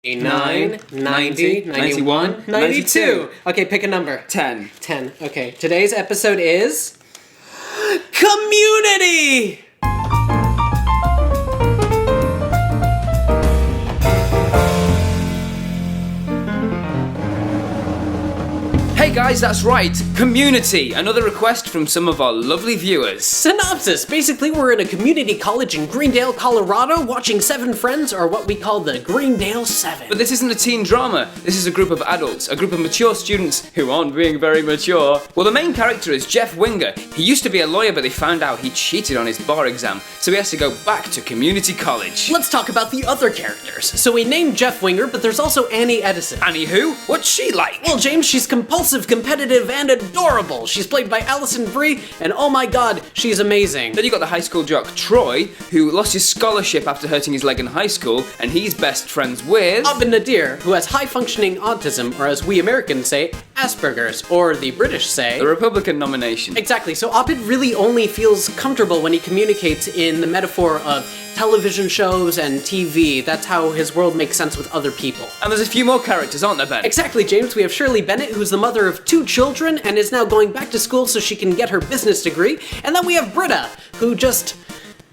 89, 90, 91, 92. Okay, pick a number. 10. 10. Okay, today's episode is... Community! Hey guys, that's right, Community! Another request from some of our lovely viewers. Synopsis! Basically, we're in a community college in Greendale, Colorado, watching 7 Friends, or what we call the Greendale 7. But this isn't a teen drama, this is a group of adults, a group of mature students who aren't being very mature. Well, the main character is Jeff Winger. He used to be a lawyer, but they found out he cheated on his bar exam, so he has to go back to community college. Let's talk about the other characters. So we named Jeff Winger, but there's also Annie Edison. Annie who? What's she like? Well, James, she's compulsive, competitive, and adorable. She's played by Allison Brie, and oh my god, she's amazing. Then you got the high school jock Troy, who lost his scholarship after hurting his leg in high school, and he's best friends with... Abin Nadir, who has high-functioning autism, or as we Americans say, Asperger's, or the British say... the Republican nomination. Exactly, so Abid really only feels comfortable when he communicates in the metaphor of television shows and TV. That's how his world makes sense with other people. And there's a few more characters, aren't there, Ben? Exactly, James. We have Shirley Bennett, who's the mother of 2 children and is now going back to school so she can get her business degree. And then we have Britta, who just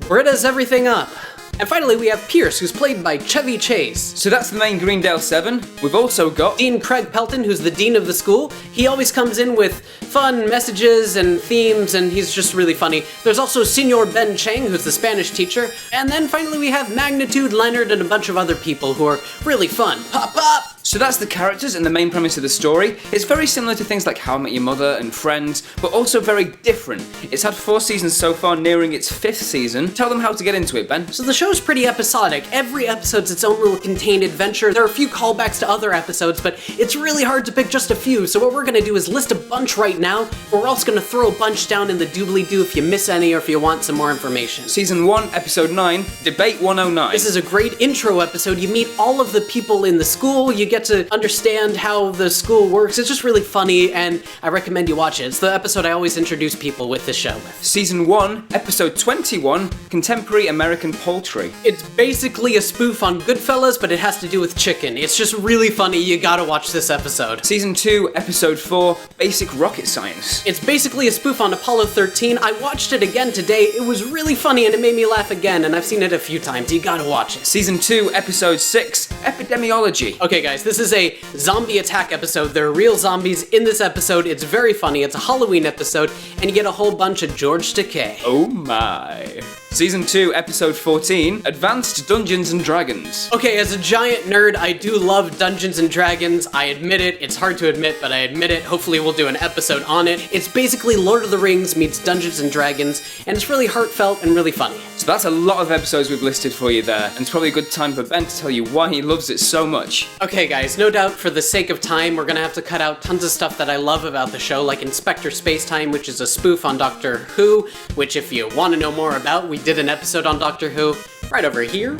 Britta's everything up. And finally, we have Pierce, who's played by Chevy Chase. So that's the main Greendale 7. We've also got... Dean Craig Pelton, who's the dean of the school. He always comes in with fun messages and themes, and he's just really funny. There's also Senor Ben Chang, who's the Spanish teacher. And then finally we have Magnitude Leonard and a bunch of other people who are really fun. Pop, pop! So that's the characters and the main premise of the story. It's very similar to things like How I Met Your Mother and Friends, but also very different. It's had 4 seasons so far, nearing its 5th season. Tell them how to get into it, Ben. So the show's pretty episodic. Every episode's its own little contained adventure. There are a few callbacks to other episodes, but it's really hard to pick just a few. So what we're gonna do is list a bunch right now, but we're also gonna throw a bunch down in the doobly-doo if you miss any or if you want some more information. Season 1, Episode 9, Debate 109. This is a great intro episode. You meet all of the people in the school, you get to understand how the school works. It's just really funny, and I recommend you watch it. It's the episode I always introduce people with this show with. Season 1, Episode 21, Contemporary American Poultry. It's basically a spoof on Goodfellas, but it has to do with chicken. It's just really funny. You gotta watch this episode. Season 2, Episode 4, Basic Rocket Science. It's basically a spoof on Apollo 13. I watched it again today. It was really funny, and it made me laugh again, and I've seen it a few times. You gotta watch it. Season 2, Episode 6, Epidemiology. Okay, guys, this is a zombie attack episode. There are real zombies in this episode. It's very funny. It's a Halloween episode, and you get a whole bunch of George Takei. Oh my. Season 2, Episode 14, Advanced Dungeons and Dragons. Okay, as a giant nerd, I do love Dungeons and Dragons. I admit it. It's hard to admit, but I admit it. Hopefully we'll do an episode on it. It's basically Lord of the Rings meets Dungeons and Dragons, and it's really heartfelt and really funny. So that's a lot of episodes we've listed for you there, and it's probably a good time for Ben to tell you why he loves it so much. Okay guys, no doubt for the sake of time, we're gonna have to cut out tons of stuff that I love about the show, like Inspector Spacetime, which is a spoof on Doctor Who, which if you want to know more about, we did an episode on Doctor Who right over here.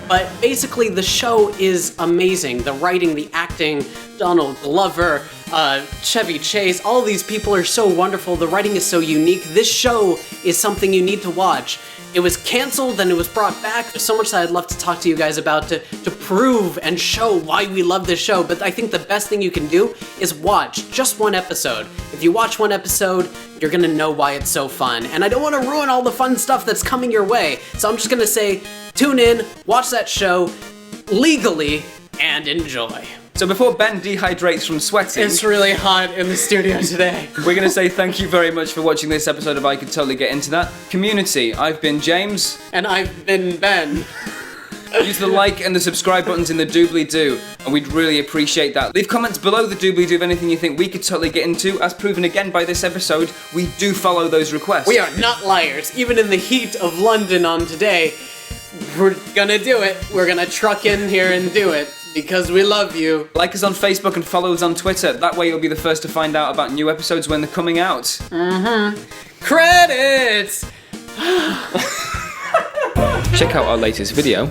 But basically the show is amazing. The writing, the acting, Donald Glover, Chevy Chase, all these people are so wonderful. The writing is so unique. This show is something you need to watch. It was canceled, then it was brought back. There's so much that I'd love to talk to you guys about to prove and show why we love this show, but I think the best thing you can do is watch just one episode. If you watch one episode, you're gonna know why it's so fun. And I don't want to ruin all the fun stuff that's coming your way, so I'm just gonna say, tune in, watch that show legally, and enjoy. So before Ben dehydrates from sweating... It's really hot in the studio today. We're going to say thank you very much for watching this episode of I Could Totally Get Into That. Community, I've been James. And I've been Ben. Use the like and the subscribe buttons in the doobly-doo, and we'd really appreciate that. Leave comments below the doobly-doo of anything you think we could totally get into. As proven again by this episode, we do follow those requests. We are not liars. Even in the heat of London on today, we're gonna do it. We're gonna truck in here and do it. Because we love you. Like us on Facebook and follow us on Twitter. That way you'll be the first to find out about new episodes when they're coming out. Credits! Check out our latest video.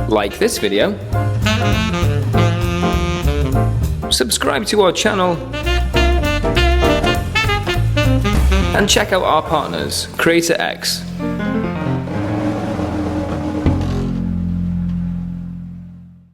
Like this video. Subscribe to our channel. And check out our partners, Creator X.